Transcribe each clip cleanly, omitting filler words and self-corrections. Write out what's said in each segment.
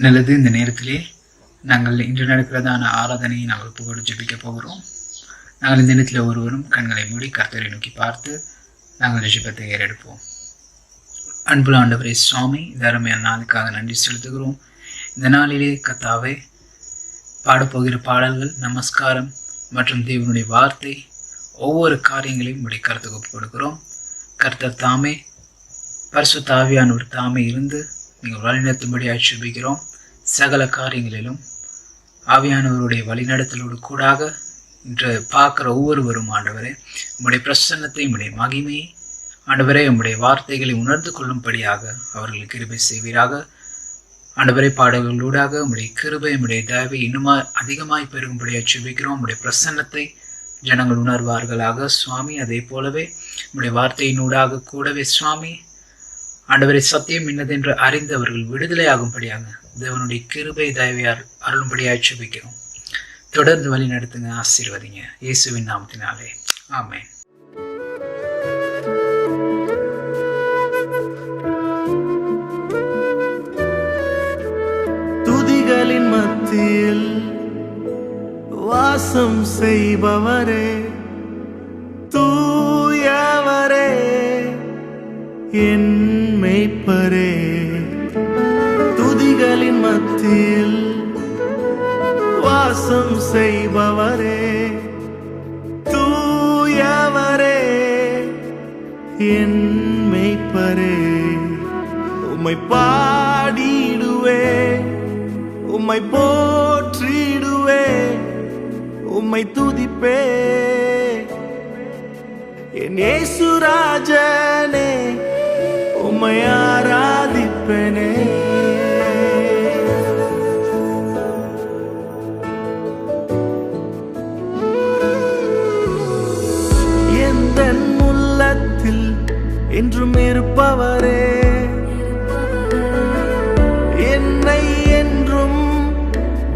நல்லது. இந்த நேரத்திலே நாங்கள் இன்று நடக்கிறதான ஆராதனையை நாங்கள் புகழ் ஜெபிக்க போகிறோம். நாங்கள் இந்த நேரத்தில் ஒருவரும் கண்களை மூடி கர்த்தரை நோக்கி பார்த்து நாங்கள் ஜெபத்தை ஏறெடுப்போம். அன்புள்ள ஆண்டவரே சுவாமி, இந்த அருமையான நாளுக்காக நன்றி செலுத்துகிறோம். இந்த நாளிலே கர்த்தாவே பாடப்போகிற பாடல்கள், நமஸ்காரம் மற்றும் தேவனுடைய வார்த்தை, ஒவ்வொரு காரியங்களையும் உடைய கருத்துக்கு ஒப்புக் கொடுக்கிறோம். கர்த்தர் தாமே பரிசுத்த ஆவியானவர் தாமே இருந்து நீங்கள் வழிநடத்தும்படி ஆட்சேபிக்கிறோம். சகல காரியங்களிலும் ஆவியானவருடைய வழிநடத்தலோடு கூடாக இன்று பார்க்குற ஒவ்வொருவரும் ஆண்டவரே உம்முடைய பிரசன்னத்தை, உம்முடைய மகிமையை ஆண்டவரே உம்முடைய வார்த்தைகளை உணர்ந்து கொள்ளும்படியாக அவர்களுக்கு கிருபை செய்வீராக. ஆண்டவரே பாடல்களூடாக உம்முடைய கிருபை, உம்முடைய தயவை இன்னுமா அதிகமாய் பெருகும்படி ஆட்சேபிக்கிறோம். உம்முடைய பிரசன்னத்தை ஜனங்கள் உணர்வார்களாக சுவாமி. அதே போலவே உம்முடைய வார்த்தையினூடாக கூடவே சுவாமி ஆண்டவரை சத்தியம் இன்னதென்று அறிந்தவர்கள் விடுதலை ஆகும்படியாக தேவனுடைய கிருபை தயவையார் அருளும்படி ஆட்சேபிக்கிறோம். தொடர்ந்து வழி நடத்துங்க, ஆசீர்வதிங்க. இயேசுவின் நாமத்தினாலே ஆமென். துதிகளின் மத்தியில் வாசம் செய்பவரே, தூயவரே, என் மேய்ப்பரே. துதிகளின் மத்தியில் வாசம் செய்பவரே, தூயவரே, என் மேய்ப்பரே. உம்மை பாடிடுவே, உம்மை போற்றிடுவே, உம்மை துதிப்பே என் இயேசு ராஜனே, உம்மை ஆராதிப்பேனே. எந்தன் உள்ளத்தில் என்றும் இருப்பவரே, என்னை என்றும்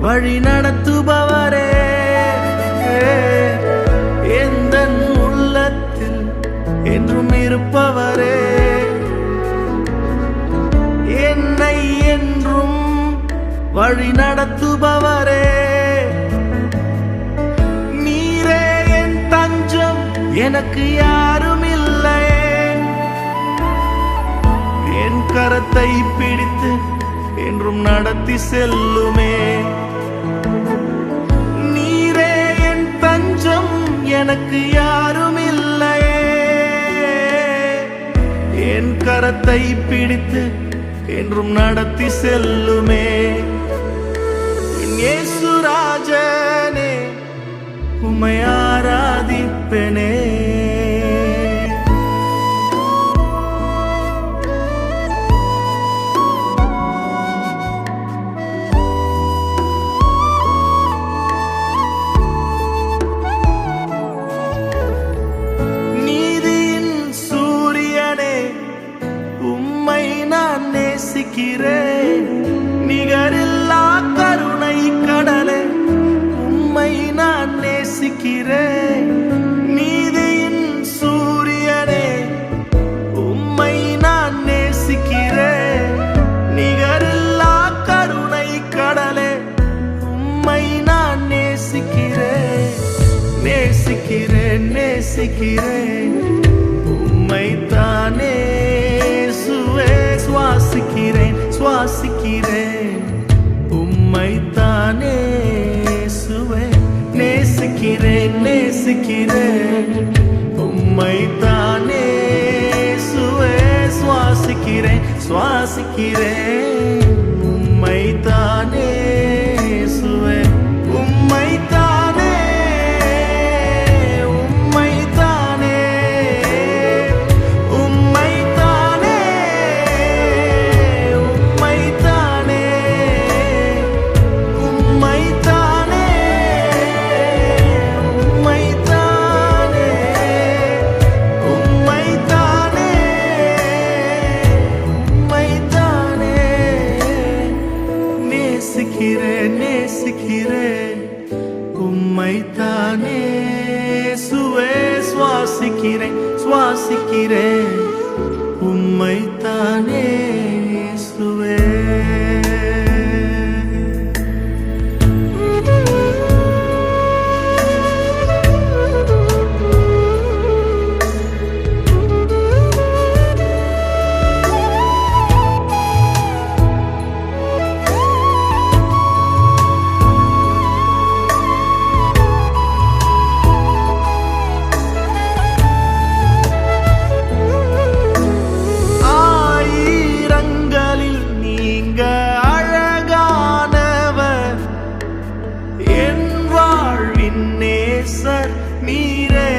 வழி நடத்துபவரே. எந்தன் உள்ளத்தில் என்றும் இருப்பவரே, என்னை என்றும் வழி நடத்துபவரே. நீரே என் தஞ்சம், எனக்கு யாரும் இல்லை. என் கரத்தை பிடித்து என்றும் நடத்தி செல்லுமே. நீரே என் தஞ்சம், எனக்கு யாரும் இல்லை. என் கரத்தை பிடித்து என்றும் நடத்தி செல்லுமே. இயேசு ராஜனே, உம்மை ஆராதிப்பேனே. நீதியின் சூரியனே, உம்மை நான் நேசிக்கிறேன். நிகரில்லா கருணை கடலே, உம்மை நான் நேசிக்கிறேன். நீதியின் சூரியனே, உம்மை நான் நேசிக்கிறேன். நிகரில்லா கருணை கடலே, உம்மை நான் நேசிக்கிறேன். நேசிக்கிறேன், நேசிக்கிறேன், உம்மை தானே சுவே. சுவாசிக்கிறேன், சுவாசிக்கிறேன், உம்மை தானே சுவே. நேசிக்கிறேன், நேசிக்கிறேன், உம்மை தானே சுவே. சுவாசிக்கிறேன், சுவாசிக்கிறேன், உம்மை தானே சுவே. உம்மை தானே, உம்மை தானே, உம்மை தானே, உம்மை தானே, உம்மை தானே, உம்மை தானே, உம்மை தானே, உம்மை தானே. நேசிக்கிறேன், நேசிக்கிறேன், உம்மை தானே சுவே. சுவாசிக்கிறேன், சுவாசிக்கிறேன், உம்மை தானே சுவே. நீரே.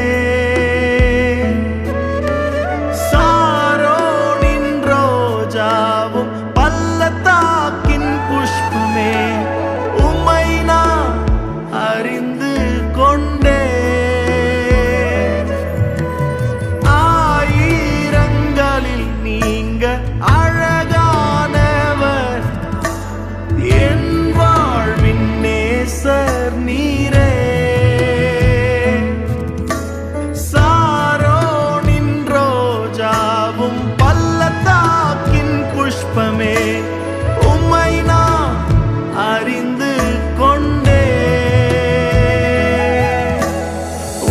சாரோனின் ரோஜாவும் பள்ளத்தாக்கின் புஷ்பமே, உம்மை நான் அறிந்து கொண்டே. ஆயிரங்களில் நீங்க அழகானவர், என் வாழ்வின் நேசர் நீரே. சாரோனின் ரோஜாவும் பள்ளத்தாக்கின் புஷ்பமே, உம்மை நான் அறிந்து கொண்டே.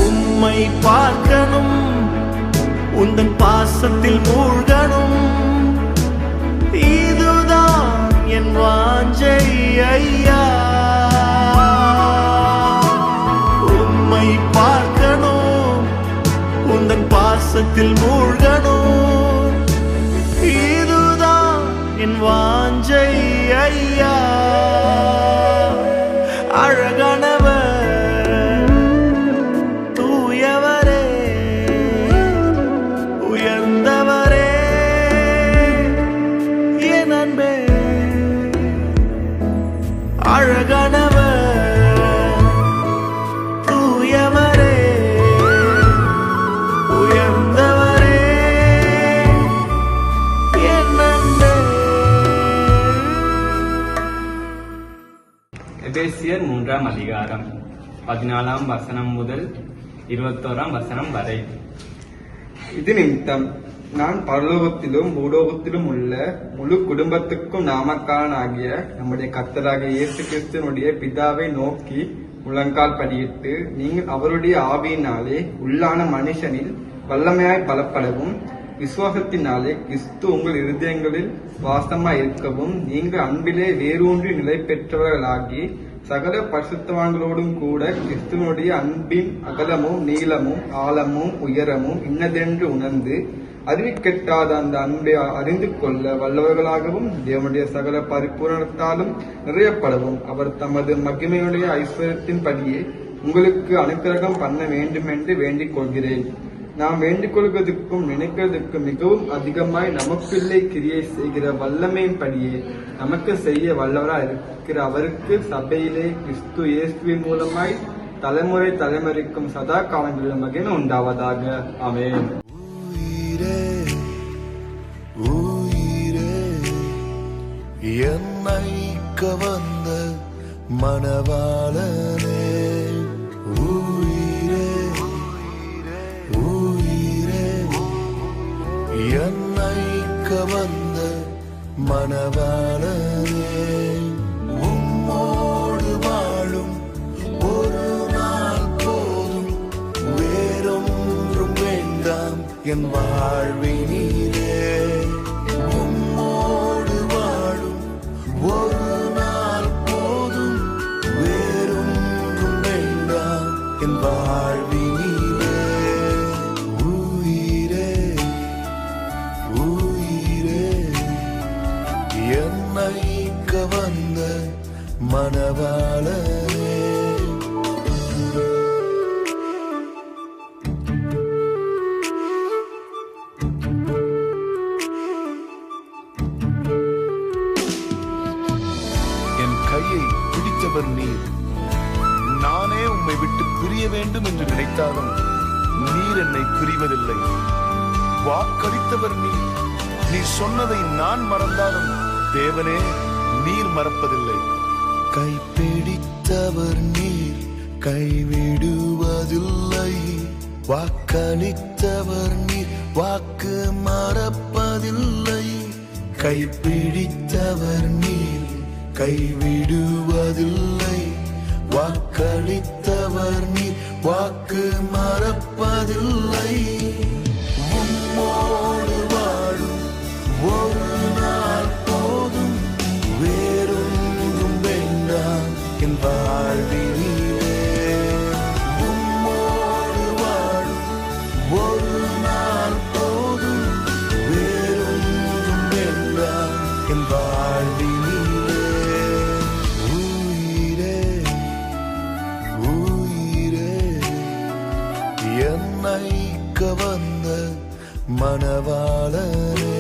உம்மை பார்க்கணும், உந்தன் பாசத்தில் மூழ்கணும், இதுதான் என் வாஞ்சை ஐயா. உம்மை பார்க்கணும், உந்தன் பாசத்தில் மூழ்கணும், இதுதான் என் வாஞ்சை ஐயா. அழகானவர், தூயவரே, உயர்ந்தவரே, என் அன்பே. அழகானவர், தூயவரே, உயர்ந்தவரே, என் அன்பே. எபேசியர் 3ஆம் அதிகாரம் 14ஆம் வசனம் முதல் 21ஆம் வசனம் வரை. இது நிமித்தம் நான் பரலோகத்திலும் பூலோகத்திலும் உள்ள முழு குடும்பத்துக்கும் நாமக்காரனாகிய நம்முடைய கர்த்தராகிய இயேசு கிறிஸ்துவனுடைய பிதாவை நோக்கி முழங்கால் படியிட்டு, நீங்கள் அவருடைய ஆவியினாலே உள்ளான மனுஷனில் வல்லமையாய் பலப்படவும், விசுவாசத்தினாலே கிறிஸ்து உங்கள் இருதயங்களில் வாசமாய் இருக்கவும், நீங்கள் அன்பிலே வேரூன்றி நிலை பெற்றவர்களாகி சகல பரிசுத்தவான்களோடும் கூட கிறிஸ்துவனுடைய அன்பின் அகலமும் நீளமும் ஆழமும் உயரமும் இன்னதென்று உணர்ந்து அறிவிக்கெட்டாத அந்த அன்பை அறிந்து கொள்ள வல்லவர்களாகவும், தேவனுடைய சகல பரிபூரணத்தாலும் நிறையப்படவும் அவர் தமது மகிமையுடைய ஐஸ்வர்யத்தின் படியே உங்களுக்கு அனுக்கிரகம் பண்ண வேண்டும் என்று வேண்டிக் கொள்கிறேன். நாம் வேண்டிக் கொள்வதற்கும் நினைக்கிறதுக்கும் மிகவும் அதிகமாய் நமக்குள்ளே கிரியை செய்கிற வல்லமையின் படியே நமக்கு செய்ய வல்லவராய் இருக்கிற அவருக்கு சபையிலே கிறிஸ்து இயேசுவின் மூலமாய் தலைமுறை தலைமுறைக்கும் சதா காலங்களிலும் மகிமை உண்டாவதாக. ஆமென். உயிரே, உயிரே, என்னை கவர்ந்த மணவாளனே. உயிரே, உயிரே, என்னை கவர்ந்த மணவாளனே. உம்மோடு வாழும் ஒரு நாள் போதும், வேறொன்றும் வேண்டாம் என் வாழ்வினிலே. உம்மோடு வாழும் ஒரு நாள் போதும், வேறொன்றும் வேண்டாம் என் வாழ்வினிலே. உயிரே, உயிரே, என்னை கவர்ந்த மணவாளனே. என் கையை பிடித்தவர் நீர். நானே உம்மை விட்டு பிரிய வேண்டும் என்று நினைத்தாலும் நீர் என்னை பிரிவதில்லை. வாக்களித்தவர் நீர். நீர் சொன்னதை நான் மறந்தாலும் தேவனே நீர் மறப்பதில்லை. கைப்பிடித்தவர் நீர், கைவிடுவதில்லை. வாக்களித்தவர் நீர், வாக்கு மறப்பதில்லை. கைப்பிடித்தவர் நீர், கைவிடுவதில்லை. வாக்களித்தவர் நீர், வாக்கு மறப்பதில்லை. உம்மோடு வாழும் ஒரு நாள் போதும், வேறொன்றும் வேண்டாம் என் வாழ்வினிலே. உம்மோடு வாழும் ஒரு நாள் போதும், வேறொன்றும் வேண்டாம் என் வாழ்வினிலே. உயிரே, உயிரே, என்னை கவர்ந்த மணவாளனே,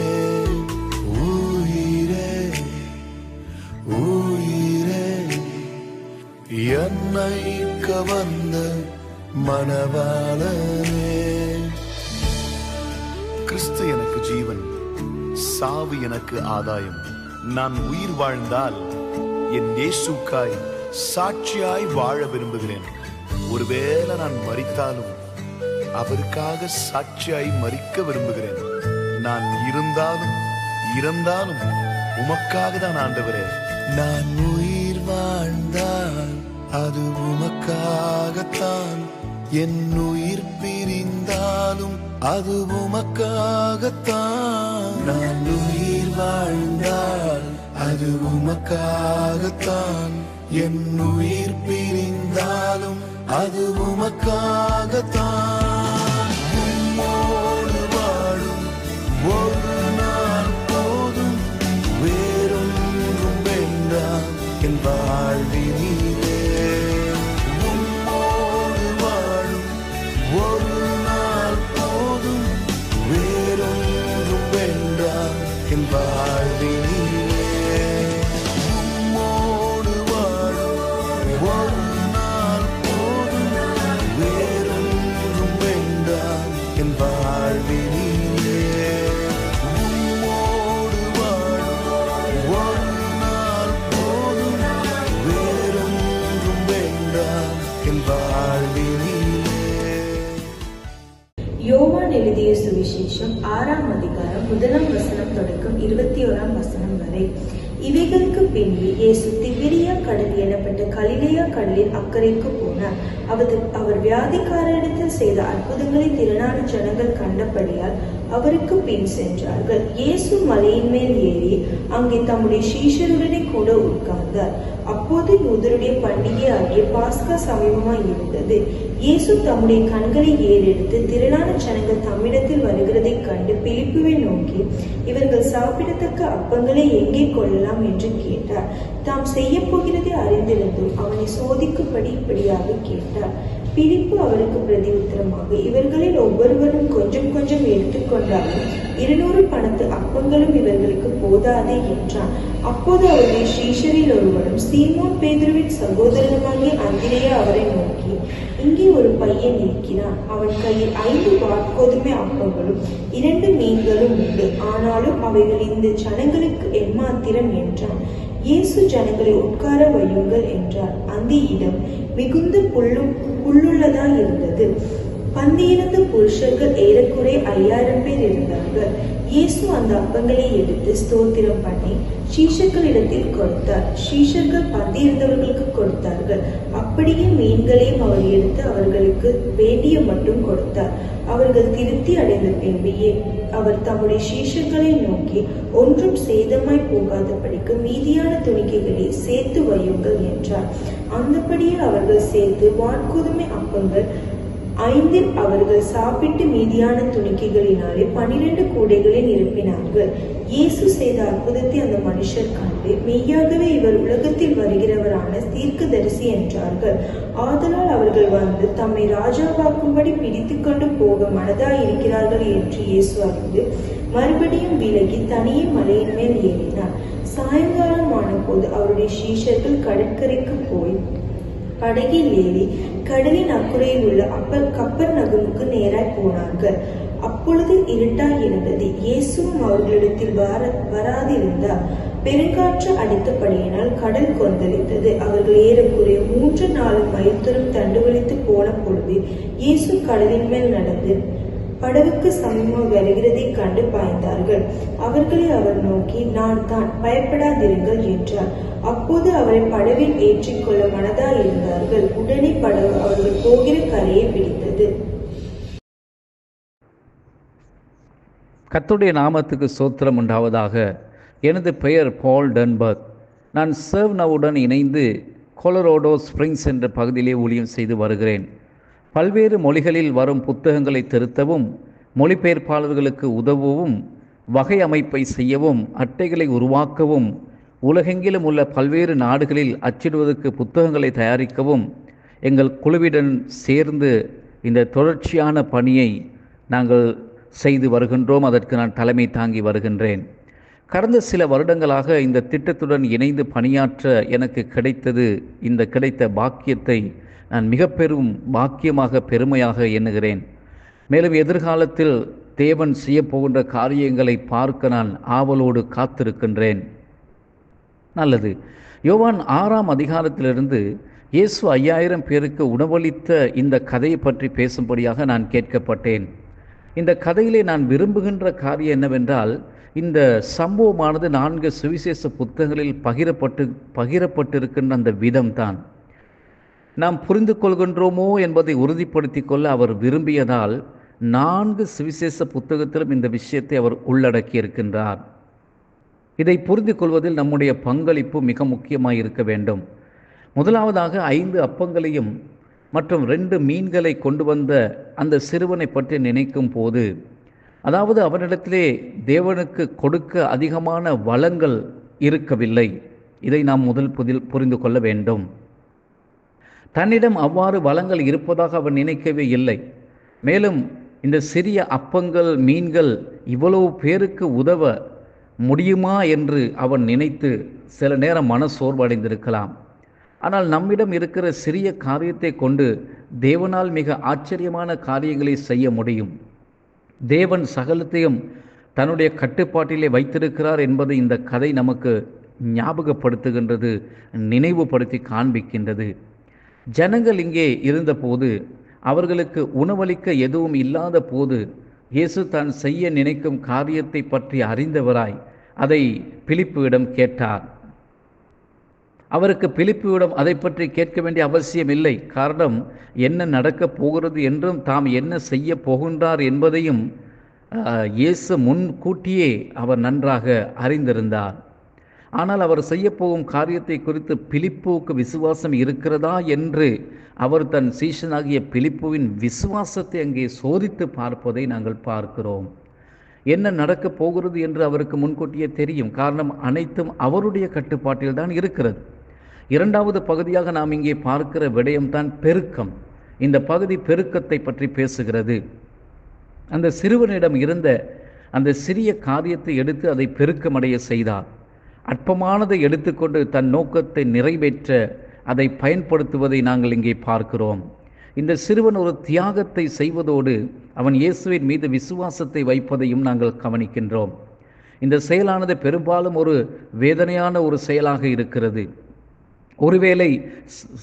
உயிரே உயிரே, என்னை கவர்ந்த மணவாளனே. கிறிஸ்து எனக்கு ஜீவன், சாவு எனக்கு ஆதாயம். நான் உயிர் வாழ்ந்தால் என் இயேசுக்காய் சாட்சியாய் வாழ விரும்புகிறேன். ஒருவேளை நான் மரித்தாலும் அவருக்காக சாட்சியாய் மரிக்க விரும்புகிறேன். நான் இருந்தாலும் இறந்தாலும் உமக்காக தான் ஆண்டவரே. நான் உயிர் வாழ்ந்தால் அது உமக்காகத்தான், என் உயிர் பிரிந்தாலும் அது உமக்காகத்தான். நான் உயிர் வாழ்ந்தால் அது உமக்காகத்தான், என் உயிர் பிரிந்தாலும் அது உமக்காகத்தான். உம்மோடு வாழும் ஒரு நாள் போதும், வேறொன்றும் வேண்டாம் என் வாழ்வினிலே. உம்மோடு வாழும் ஒரு நாள் போதும், வேறொன்றும் வேண்டாம் என் வாழ்வினிலே. உம்மோடு வாழும் ஒரு நாள் போதும், வேறொன்றும் வேண்டாம் என் வாழ்வினிலே. உம்மோடு வாழும் ஒரு நாள் போதும், வேறொன்றும் வேண்டாம் என் வாழ்வினிலே. யோவான் எழுதிய சுவிசேஷம் 6ஆம் அதிகாரம் 1ஆம் வசனம் தொடக்கம் 21ஆம் வசனம் வரை. இவைகளுக்கு பின்பு இயேசு திபிரியா கடல் எனப்பட்ட கலிலேயா கடலின் அக்கறைக்கு போனார். அவர் வியாதிக்காரரிடத்தில் செய்த அற்புதங்களை திரளான ஜனங்கள் கண்டபடியால் அவருக்கு பின் சென்றார்கள். இயேசு மலையின் மேல் ஏறி அங்கே தம்முடைய சீஷருடனே கூட உட்கார்ந்தார். அப்போது யூதருடைய பண்டிகை ஆகிய பாஸ்கா சமீபமாய் இருந்தது. இயேசு தம்முடைய கண்களை ஏறெடுத்து திரளான ஜனங்கள் தம்மிடத்தில் வருகிறதை கண்டு பிலிப்புவை நோக்கி, இவர்கள் சாப்பிடத்தக்க அப்பங்களை எங்கே கொள்ளலாம் என்று கேட்டார். தாம் செய்ய போகிறதை அறிந்திருந்தும் அவனை சோதிக்கும்படி இப்படியாக கேட்டார். பிலிப்பு அவருக்கு பிரதி உத்தரமாக, இவர்களில் ஒவ்வொருவரும் கொஞ்சம் கொஞ்சம் எடுத்துக்கொண்டாலும் 200 பணத்து அப்பங்களும் இவர்களுக்கு போதாதே என்றான். அப்போது அவருடைய சீஷரில் ஒருவரும் சீமோன் பேதுருவின் சகோதரனுமாகிய அந்திரேயா அவரை நோக்கி, இங்கே ஒரு பையன் இருக்கிறான். அவன் கையில் 5 வாற்கோதுமை அப்பங்களும் 2 மீன்களும் உண்டு. ஆனாலும் அவைகள் இந்த ஜனங்களுக்கு எம்மாத்திரம் என்றான். இயேசு ஜனங்களை உட்கார வையுங்கள் என்றார். அந்த இடம் மிகுந்த புல்லுள்ளதாய் இருந்தது. பந்தியிருந்த புருஷர்கள் ஏறக்குறைய 5000 பேர் இருந்தார்கள். இயேசு அந்த அப்பங்களை எடுத்து ஸ்தோத்திரம் பண்ணி சீஷர்களிடத்தில் கொடுத்தார். சீஷர்கள் பந்தியிருந்தவர்களுக்கு கொடுத்தார்கள். அப்படியே மீன்களையும் அவர் எடுத்து அவர்களுக்கு வேண்டிய மட்டும் கொடுத்தார். அவர்கள் திருப்தி அடைந்த பின்பே அவர் தம்முடைய சீஷர்களை நோக்கி, ஒன்றும் சேதமாய் போகாதபடிக்கு மீதியான துணிக்கைகளை சேர்த்து வையுங்கள் என்றார். அந்தபடியே அவர்கள் சேர்த்து வாற்கோதுமை அப்பங்கள் 5 அவர்கள் சாப்பிட்டு மீதியான துணிக்கைகளினாலே 12 கூடைகளை நிரப்பினார்கள். இயேசு செய்த அற்புதத்தை அந்த மனுஷர் கண்டு, மெய்யாகவே இவர் உலகத்தில் வருகிறவரான தீர்க்கதரிசி என்றார்கள். ஆதலால் அவர்கள் வந்து தம்மை ராஜாவாக்கும்படி பிடித்துக் கொண்டு போக மனதாயிருக்கிறார்கள் என்று இயேசு அறிந்து மறுபடியும் விலகி தனியே மலையின் மேல் ஏறினார். சாயங்காலம் ஆன போது அவருடைய சீஷர்கள் கடற்கரைக்கு போய் படகில் ஏறி கடலின் அக்குறையில் உள்ள கப்பர் நகமுக்கு நேராய் போனார்கள். அப்பொழுது இருட்டாய் இருந்தது. இயேசுவும் அவர்களிடத்தில் வராதிருந்தார். பெருங்காற்று அடித்தபடியினால் கடல் கொந்தளித்தது. அவர்கள் ஏறக்குறைய 3-4 மைல் தூரம் தண்டுவலித்து போன பொழுது இயேசு கடலின் மேல் நடந்து படகுக்கு சமீபம் வருகிறதை கண்டு பாய்ந்தார்கள். அவர்களை அவர் நோக்கி, நான் தான், பயப்படாதிருங்கள் என்றார். அப்போது அவரை படவில் ஏற்றிக்கொள்ள மனதாயிருந்தார்கள். உடனே படகு அவர்கள் போகிற கரையை பிடித்தது. கர்த்தருடைய நாமத்துக்கு ஸ்தோத்திரம் உண்டாவதாக. எனது பெயர் பால் டன்பர்க். நான் சர்வ்னவுடன் இணைந்து கொலராடோ ஸ்பிரிங்ஸ் என்ற பகுதியிலே ஊழியம் செய்து வருகிறேன். பல்வேறு மொழிகளில் வரும் புத்தகங்களை திருத்தவும், மொழிபெயர்ப்பாளர்களுக்கு உதவவும், வகை அமைப்பை செய்யவும், அட்டைகளை உருவாக்கவும், உலகெங்கிலும் உள்ள பல்வேறு நாடுகளில் அச்சிடுவதற்கு புத்தகங்களை தயாரிக்கவும் எங்கள் குழுவுடன் சேர்ந்து இந்த தொடர்ச்சியான பணியை நாங்கள் செய்து வருகின்றோம். அதற்கு நான் தலைமை தாங்கி வருகின்றேன். கடந்த சில வருடங்களாக இந்த திட்டத்துடன் இணைந்து பணியாற்ற எனக்கு கிடைத்த பாக்கியத்தை நான் மிக பெரும் பாக்கியமாக பெருமையாக எண்ணுகிறேன். மேலும் எதிர்காலத்தில் தேவன் செய்யப்போகின்ற காரியங்களை பார்க்க நான் ஆவலோடு காத்திருக்கின்றேன். நல்லது. யோவான் 6ஆம் அதிகாரத்திலிருந்து இயேசு 5000 பேருக்கு உணவளித்த இந்த கதையை பற்றி பேசும்படியாக நான் கேட்கப்பட்டேன். இந்த கதையிலே நான் விரும்புகின்ற காரியம் என்னவென்றால், இந்த சம்பவமானது 4 சுவிசேஷ புத்தகங்களில் பகிரப்பட்டிருக்கின்ற அந்த விதம்தான். நாம் புரிந்து கொள்கின்றோமோ என்பதை உறுதிப்படுத்தி கொள்ள அவர் விரும்பியதால் 4 சுவிசேஷ புத்தகத்திலும் இந்த விஷயத்தை அவர் உள்ளடக்கி இருக்கின்றார். இதை புரிந்து கொள்வதில் நம்முடைய பங்களிப்பு மிக முக்கியமாக இருக்க வேண்டும். முதலாவதாக 5 அப்பங்களையும் மற்றும் 2 மீன்களை கொண்டு வந்த அந்த சிறுவனை பற்றி நினைக்கும் போது, அதாவது அவனிடத்திலே தேவனுக்கு கொடுக்க அதிகமான வளங்கள் இருக்கவில்லை. இதை நாம் புரிந்து கொள்ள வேண்டும். தன்னிடம் அவ்வாறு வளங்கள் இருப்பதாக அவன் நினைக்கவே இல்லை. மேலும் இந்த சிறிய அப்பங்கள் மீன்கள் இவ்வளவு பேருக்கு உதவ முடியுமா என்று அவன் நினைத்து சில நேரம் மனசோர்வடைந்திருக்கலாம். ஆனால் நம்மிடம் இருக்கிற சிறிய காரியத்தை கொண்டு தேவனால் மிக ஆச்சரியமான காரியங்களை செய்ய முடியும். தேவன் சகலத்தையும் தன்னுடைய கட்டுப்பாட்டிலே வைத்திருக்கிறார் என்பதை இந்த கதை நமக்கு ஞாபகப்படுத்துகின்றது, நினைவுபடுத்தி காண்பிக்கின்றது. ஜனங்கள் இங்கே இருந்தபோது, அவர்களுக்கு உணவளிக்க எதுவும் இல்லாத போது, இயேசு தான் செய்ய நினைக்கும் காரியத்தை பற்றி அறிந்தவராய் அதை பிலிப்புவிடம் கேட்டார். அவருக்கு பிலிப்புவிடம் அதை பற்றி கேட்க வேண்டிய அவசியம் இல்லை. காரணம், என்ன நடக்கப் போகிறது என்றும் தாம் என்ன செய்ய போகின்றார் என்பதையும் இயேசு முன்கூட்டியே அவர் நன்றாக அறிந்திருந்தார். ஆனால் அவர் செய்யப்போகும் காரியத்தை குறித்து பிலிப்புவுக்கு விசுவாசம் இருக்கிறதா என்று அவர் தன் சீஷனாகிய பிலிப்புவின் விசுவாசத்தை அங்கே சோதித்து பார்ப்பதை நாங்கள் பார்க்கிறோம். என்ன நடக்கப் போகிறது என்று அவருக்கு முன்கூட்டியே தெரியும். காரணம், அனைத்தும் அவருடைய கட்டுப்பாட்டில் தான் இருக்கிறது. இரண்டாவது பகுதியாக நாம் இங்கே பார்க்கிற விடயம்தான் பெருக்கம். இந்த பகுதி பெருக்கத்தை பற்றி பேசுகிறது. அந்த சிறுவனிடம் இருந்த அந்த சிறிய காரியத்தை எடுத்து அதை பெருக்கமடைய செய்தார். அற்பமானதை எடுத்துக்கொண்டு தன் நோக்கத்தை நிறைவேற்ற அதை பயன்படுத்துவதை நாங்கள் இங்கே பார்க்கிறோம். இந்த சிறுவன் ஒரு தியாகத்தை செய்வதோடு அவன் இயேசுவின் மீது விசுவாசத்தை வைப்பதையும் நாங்கள் கவனிக்கின்றோம். இந்த செயலானது பெரும்பாலும் ஒரு வேதனையான ஒரு செயலாக இருக்கிறது. ஒருவேளை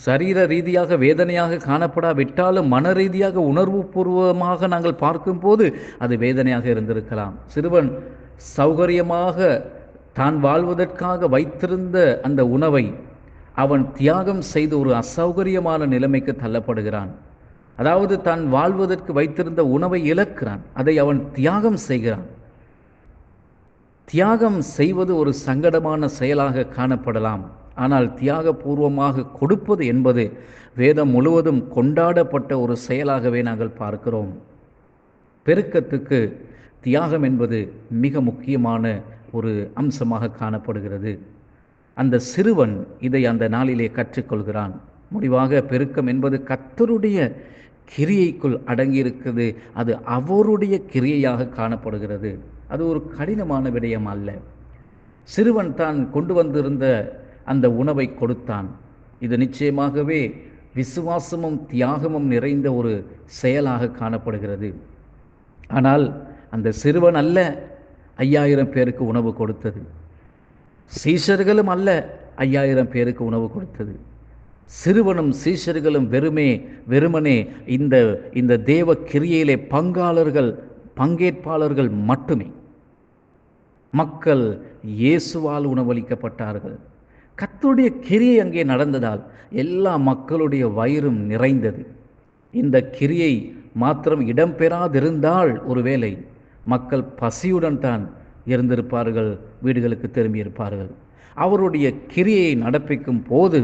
சரீர ரீதியாக வேதனையாக காணப்படாவிட்டாலும் மன ரீதியாக உணர்வு பூர்வமாக நாங்கள் பார்க்கும்போது அது வேதனையாக இருந்திருக்கலாம். சிறுவன் சௌகரியமாக தான் வாழ்வதற்காக வைத்திருந்த அந்த உணவை அவன் தியாகம் செய்து ஒரு அசௌகரியமான நிலைமைக்கு தள்ளப்படுகிறான். அதாவது தான் வாழ்வதற்கு வைத்திருந்த உணவை இழக்கிறான். அதை அவன் தியாகம் செய்கிறான். தியாகம் செய்வது ஒரு சங்கடமான செயலாக காணப்படலாம். ஆனால் தியாகபூர்வமாக கொடுப்பது என்பது வேதம் முழுவதும் கொண்டாடப்பட்ட ஒரு செயலாகவே நாங்கள் பார்க்கிறோம். பெருக்கத்துக்கு தியாகம் என்பது மிக முக்கியமான ஒரு அம்சமாக காணப்படுகிறது. அந்த சிறுவன் இதை அந்த நாளிலே கற்றுக்கொள்கிறான். முடிவாக பெருக்கம் என்பது கர்த்தருடைய கிரியைக்குள் அடங்கியிருக்கிறது. அது அவருடைய கிரியையாக காணப்படுகிறது. அது ஒரு கடினமான விடயம் அல்ல. சிறுவன் தான் கொண்டு வந்திருந்த அந்த உணவை கொடுத்தான். இது நிச்சயமாகவே விசுவாசமும் தியாகமும் நிறைந்த ஒரு செயலாக காணப்படுகிறது. ஆனால் அந்த சிறுவன் அல்ல 5000 பேருக்கு உணவு கொடுத்தது. சீஷர்களும் அல்ல 5000 பேருக்கு உணவு கொடுத்தது. சிறுவனும் சீஷர்களும் வெறுமனே இந்த தேவ கிரியையிலே பங்கேற்பாளர்கள் மட்டுமே. மக்கள் இயேசுவால் உணவளிக்கப்பட்டார்கள். கர்த்தருடைய கிரியை அங்கே நடந்ததால் எல்லா மக்களுடைய வயிறும் நிறைந்தது. இந்த கிரியை மாத்திரம் இடம்பெறாதிருந்தால் ஒருவேளை மக்கள் பசியுடன் தான் இருந்திருப்பார்கள், வீடுகளுக்கு திரும்பியிருப்பார்கள். அவருடைய கிரியை நடப்பிக்கும் போது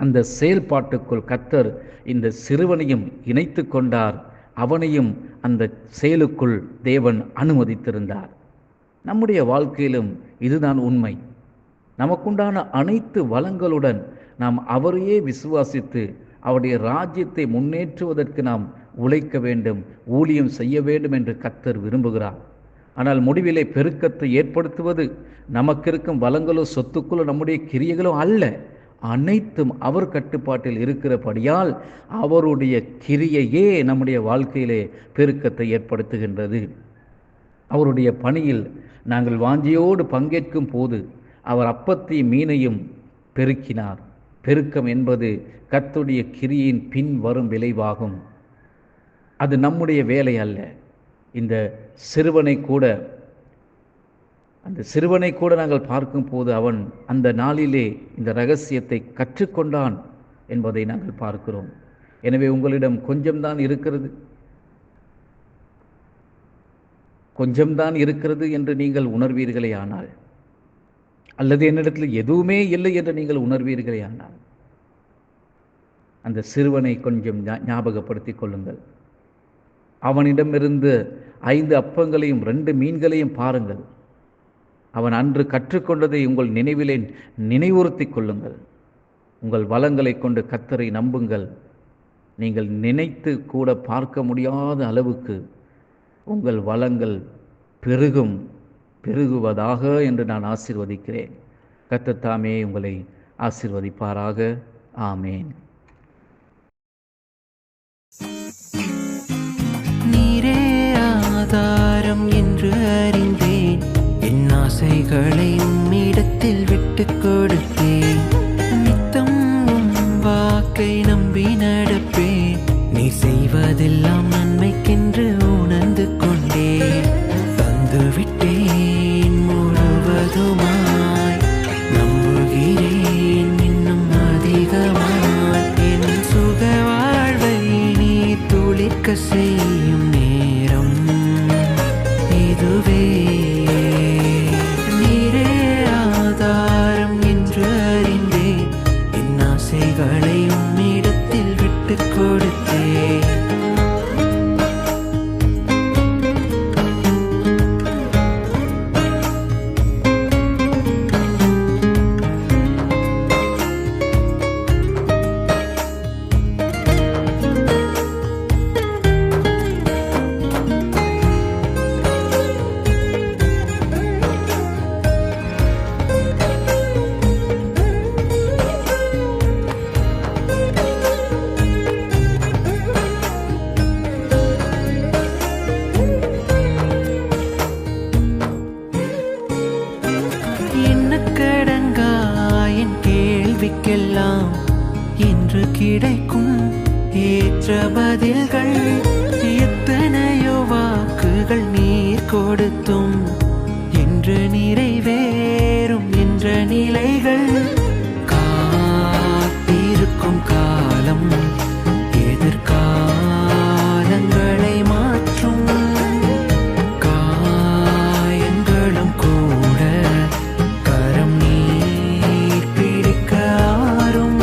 அந்த செயல்பாட்டுக்குள் கர்த்தர் இந்த சிறுவனையும் இணைத்து கொண்டார். அவனையும் அந்த செயலுக்குள் தேவன் அனுமதித்திருந்தார். நம்முடைய வாழ்க்கையிலும் இதுதான் உண்மை. நமக்குண்டான அனைத்து வளங்களுடன் நாம் அவரையே விசுவாசித்து அவருடைய ராஜ்யத்தை முன்னேற்றுவதற்கு நாம் உழைக்க வேண்டும், ஊழியம் செய்ய வேண்டும் என்று கர்த்தர் விரும்புகிறார். ஆனால் முடிவிலே பெருக்கத்தை ஏற்படுத்துவது நமக்கு இருக்கும் வளங்களோ சொத்துக்களோ நம்முடைய கிரியைகளோ அல்ல. அனைத்தும் அவர் கட்டுப்பாட்டில் இருக்கிறபடியால் அவருடைய கிரியையே நம்முடைய வாழ்க்கையிலே பெருக்கத்தை ஏற்படுத்துகின்றது. அவருடைய பணியில் நாங்கள் வாஞ்சியோடு பங்கேற்கும் போது அவர் அப்பத்தையும் மீனையும் பெருக்கினார். பெருக்கம் என்பது கர்த்தருடைய கிரியின் பின் வரும் விளைவாகும். அது நம்முடைய வேலை அல்ல. இந்த சிறுவனை கூட நாங்கள் பார்க்கும்போது அவன் அந்த நாளிலே இந்த ரகசியத்தை கற்றுக்கொண்டான் என்பதை நாங்கள் பார்க்கிறோம். எனவே உங்களிடம் கொஞ்சம்தான் இருக்கிறது என்று நீங்கள் உணர்வீர்களே ஆனால், அல்லது என்னிடத்தில் எதுவுமே இல்லை என்று நீங்கள் உணர்வீர்களே ஆனால், அந்த சிறுவனை கொஞ்சம் ஞாபகப்படுத்திக் கொள்ளுங்கள். அவனிடமிருந்து 5 அப்பங்களையும் 2 மீன்களையும் பாருங்கள். அவன் அன்று கற்றுக்கொண்டதை உங்கள் நினைவிலே நினைவுறுத்திக் கொள்ளுங்கள். உங்கள் வளங்களை கொண்டு கர்த்தரை நம்புங்கள். நீங்கள் நினைத்து கூட பார்க்க முடியாத அளவுக்கு உங்கள் வளங்கள் பெருகுவதாக என்று நான் ஆசீர்வதிக்கிறேன். கர்த்தர் தாமே உங்களை ஆசீர்வதிப்பாராக. ஆமேன். நீரே ஆதாரம் என்று அறிந்தேன், என் ஆசைகளை உம்மிடத்தில் விட்டுக் கொடுத்தேன். நித்தம் உம் வாக்கை நம்பி நடப்பேன், நீ செய்வதெல்லாம் நன்மைக்கென்று உணர்ந்து கொண்டேன். தந்துவிட்டேன் முழுவதுமாய், நம்புகிறேன் இன்னும் அதிகமாய். என் சுக வாழ்வை நீ துளிர்க்க செய்யும் நேரம் இதுவே. நீரே ஆதாரம் என்று அறிந்தேன், என் ஆசைகளை உம்மிடத்தில் விட்டுக் கொடுத்தேன். கேள்விக்கெல்லாம் இன்று கிடைக்கும் ஏற்ற பதில்கள். எத்தனையோ வாக்குகள் நீர் கொடுத்தும் என்று நிறைவேறும் என்ற நிலைகள். காத்திருக்கும் காலம் எதிர்காலங்களை மாற்றும். காயங்களும் கூட கரம் நீர் பிடிக்க ஆறும்.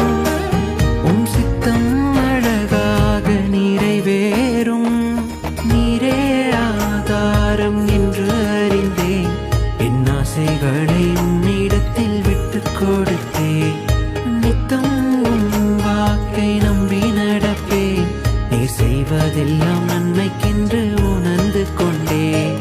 உம் சித்தம் அழகாக நிறைவேறும். நீரே ஆதாரம் என்று அறிந்தேன், என் ஆசைகளை உம்மிடத்தில் விட்டுக் கொடுத்தேன். நித்தம் உம் வாக்கை நம்பி நடப்பேன், நீ செய்வதெல்லாம் நன்மைக்கென்று உணர்ந்து கொண்டேன்.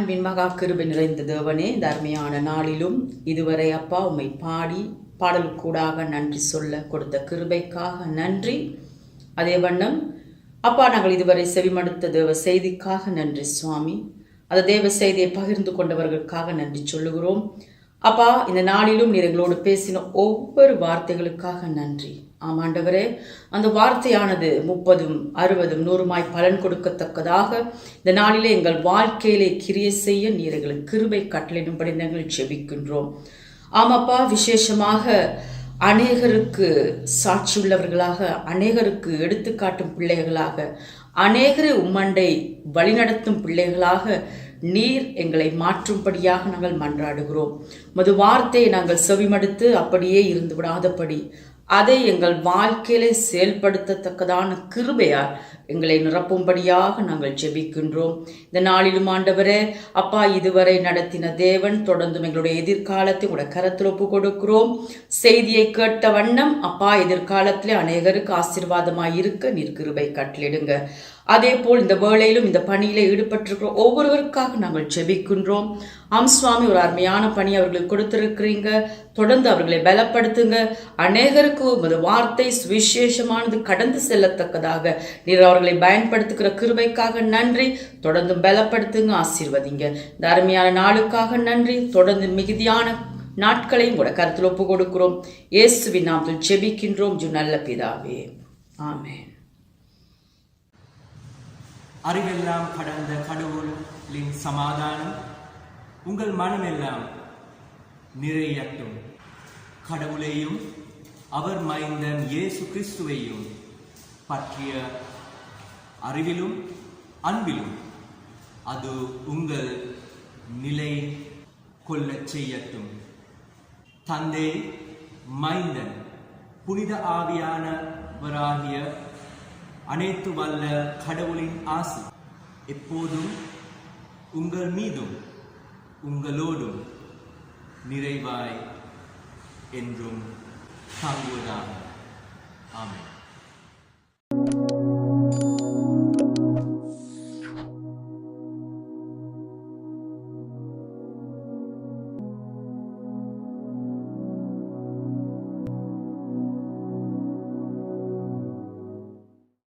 அன்பின் மகா கிருபை நிறைந்த தேவனே, இந்த அருமையான நாளிலும் இதுவரை அப்பா உம்மை பாடி பாடலுக்கூடாக நன்றி சொல்ல கொடுத்த கிருபைக்காக நன்றி. அதே வண்ணம் அப்பா நாங்கள் இதுவரை செவிமடுத்த தேவ செய்திக்காக நன்றி சுவாமி. அந்த தேவ செய்தியை பகிர்ந்து கொண்டவர்களுக்காக நன்றி சொல்லுகிறோம். அப்பா இந்த நாளிலும் நீர் எங்களோடு பேசின ஒவ்வொரு வார்த்தைகளுக்காக நன்றி. ஆமாண்டவரே, அந்த வார்த்தையானது 30, 60, 100 பலன் கொடுக்கத்தக்கதாக இந்த நாளிலே எங்கள் வாழ்க்கையிலே கிரியை செய்ய நீர் எங்களுக்கு கிருபை கட்டளையிடும்படி நாங்கள் ஜெபிக்கின்றோம். ஆமாப்பா, விசேஷமாக அநேகருக்கு சாட்சியுள்ளவர்களாக, அநேகருக்கு எடுத்துக்காட்டும் பிள்ளைகளாக, அநேகரை உம்மண்டை வழிநடத்தும் பிள்ளைகளாக நீர் எங்களை மாற்றும்படியாக நாங்கள் மன்றாடுகிறோம். மது வார்த்தையை நாங்கள் செவிமடுத்து அப்படியே இருந்து விடாதபடி அதை எங்கள் வாழ்க்கையிலே செயல்படுத்தத்தக்கதான கிருபையால் எங்களை நிரப்பும்படியாக நாங்கள் ஜெபிக்கின்றோம். இந்த நாளிலும் ஆண்டவரே அப்பா, இதுவரை நடத்தின தேவன் தொடர்ந்தும் எங்களுடைய எதிர்காலத்தை உடைய கரத்தில் ஒப்பு கொடுக்கிறோம். செய்தியை கேட்ட வண்ணம் அப்பா எதிர்காலத்திலே அநேகருக்கு ஆசீர்வாதமாய் இருக்க நீர் கிருபை கட்டளிடுங்க. அதே போல் இந்த வேளையிலும் இந்த பணியில ஈடுபட்டிருக்கிற ஒவ்வொருவருக்காக நாங்கள் ஜெபிக்கின்றோம். சுவாமி, ஒரு அருமையான பணி அவர்களுக்கு கொடுத்திருக்கிறீங்க. தொடர்ந்து அவர்களை பலப்படுத்துங்க. அநேகருக்கு உமது வார்த்தை சுவிசேஷமானது கடந்து செல்லத்தக்கதாக நீர் அவர்களை பயன்படுத்துகிற கிருபைக்காக நன்றி. தொடர்ந்து பலப்படுத்துங்க, ஆசீர்வதிங்க. இந்த அருமையான நாளுக்காக நன்றி. தொடர்ந்து மிகுதியான நாட்களையும் கூட கருத்தில் ஒப்பு கொடுக்கிறோம். இயேசுவின் நாமத்தில் ஜெபிக்கின்றோம் நல்ல பிதாவே, ஆமென். அறிவெல்லாம் கடந்த கடவுளின் சமாதானம் உங்கள் மனமெல்லாம் நிறையட்டும். கடவுளையும் அவர் மைந்தன் இயேசு கிறிஸ்துவையும் பற்றிய அறிவிலும் அன்பிலும் அது உங்கள் நிலை கொள்ளச் செய்யட்டும். தந்தை, மைந்தன், புனித ஆவியானவராகிய அனைத்து வல்ல கடவுளின் ஆசி எப்போதும் உங்கள் மீதும் உங்களோடும் நிறைவாய் என்றும் தாங்குவதாக. ஆமென்.